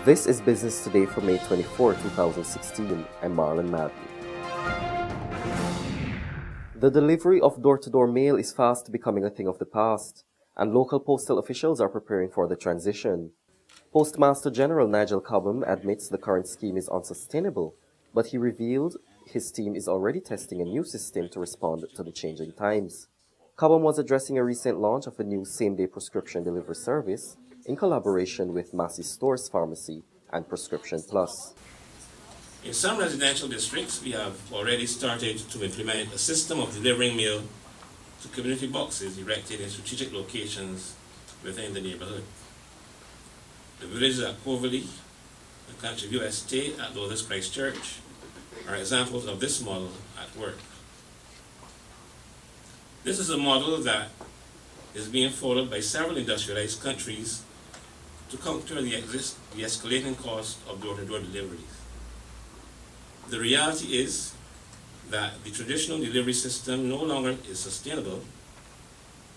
This is Business Today for May 24, 2016. I'm Marlon Madden. The delivery of door-to-door mail is fast becoming a thing of the past, and local postal officials are preparing for the transition. Postmaster General Nigel Cobham admits the current scheme is unsustainable, but he revealed his team is already testing a new system to respond to the changing times. Cobham was addressing a recent launch of a new same-day prescription delivery service in collaboration with Massey Stores Pharmacy and Prescription Plus. In some residential districts, we have already started to implement a system of delivering mail to community boxes erected in strategic locations within the neighborhood. The villages at Coverley, the Country View Estate at Lourdes Christchurch are examples of this model at work. This is a model that is being followed by several industrialized countries to counter the escalating cost of door-to-door deliveries. The reality is that the traditional delivery system no longer is sustainable,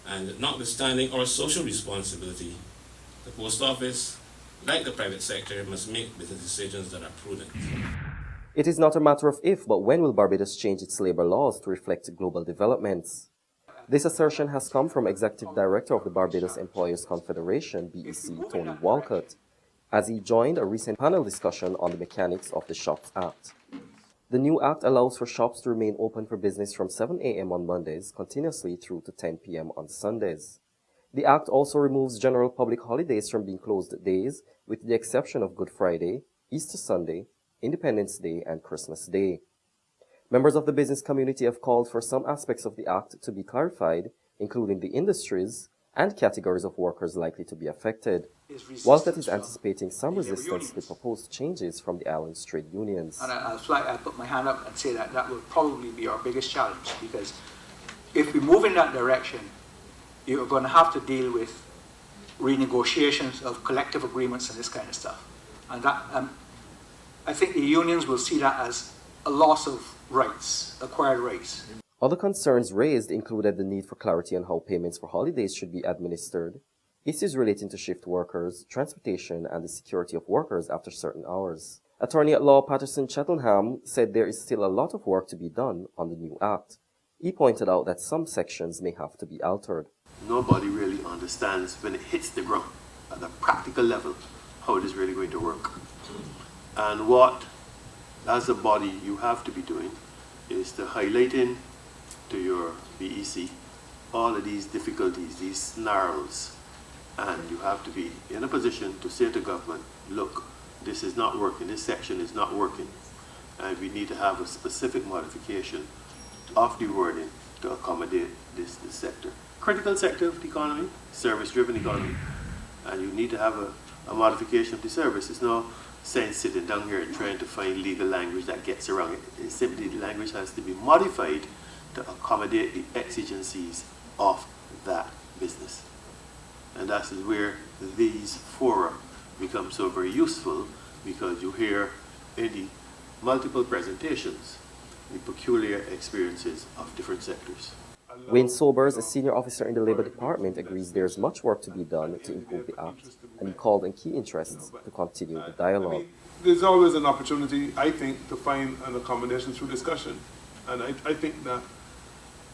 and notwithstanding our social responsibility, the post office, like the private sector, must make business decisions that are prudent. It is not a matter of if, but when will Barbados change its labor laws to reflect global developments? This assertion has come from Executive Director of the Barbados Employers Confederation, BEC, Tony Walcott, as he joined a recent panel discussion on the mechanics of the Shops Act. The new act allows for shops to remain open for business from 7 a.m. on Mondays continuously through to 10 p.m. on Sundays. The act also removes general public holidays from being closed days, with the exception of Good Friday, Easter Sunday, Independence Day, and Christmas Day. Members of the business community have called for some aspects of the act to be clarified, including the industries and categories of workers likely to be affected. Walcott is anticipating some resistance to the proposed changes from the island's trade unions. And I'll put my hand up and say that that will probably be our biggest challenge, because if we move in that direction, you're going to have to deal with renegotiations of collective agreements and this kind of stuff. And that, I think the unions will see that as a loss of rights, acquired rights. Other concerns raised included the need for clarity on how payments for holidays should be administered, issues relating to shift workers, transportation, and the security of workers after certain hours. Attorney at law Patterson Cheltenham said there is still a lot of work to be done on the new act. He pointed out that some sections may have to be altered. Nobody really understands when it hits the ground at a practical level how it is really going to work. And what, as a body, you have to be doing is to highlighting to your BEC all of these difficulties, these snarls, and you have to be in a position to say to government, look, this is not working, this section is not working, and we need to have a specific modification of the wording to accommodate this sector. Critical sector of the economy, service-driven economy, and you need to have a modification of the service. It's no sense sitting down here and trying to find legal language that gets around it. It's simply the language has to be modified to accommodate the exigencies of that business. And that is where these fora become so very useful, because you hear in the multiple presentations the peculiar experiences of different sectors. Wayne Sobers, a senior officer in the Labour Department, agrees there is much work to be done to improve the act, and he called on key interests to continue the dialogue. There's always an opportunity, I think, to find an accommodation through discussion. And I think that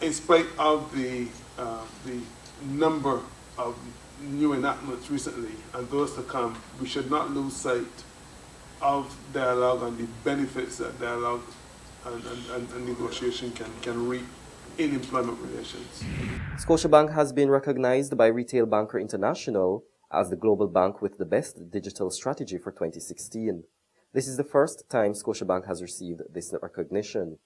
in spite of the number of new enactments recently and those to come, we should not lose sight of dialogue and the benefits that dialogue and negotiation can reap in employment relations. Scotiabank has been recognized by Retail Banker International as the global bank with the best digital strategy for 2016. This is the first time Scotiabank has received this recognition.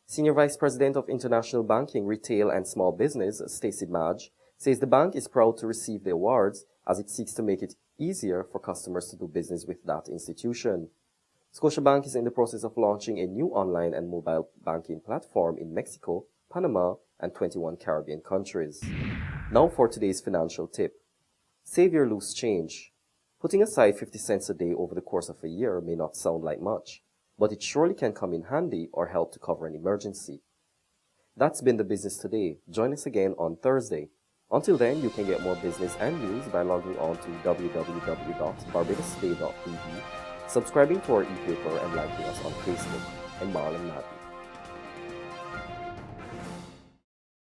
Senior Vice President of International Banking, Retail and Small Business, Stacey Madge, says the bank is proud to receive the awards as it seeks to make it easier for customers to do business with that institution. Scotiabank is in the process of launching a new online and mobile banking platform in Mexico, Panama, and 21 Caribbean countries. Now for today's financial tip. Save your loose change. Putting aside 50 cents a day over the course of a year may not sound like much, but it surely can come in handy or help to cover an emergency. That's been the Business Today. Join us again on Thursday. Until then, you can get more business and news by logging on to www.barbadosday.tv, subscribing to our e-paper, and liking us on Facebook. I'm Marlon Matthew.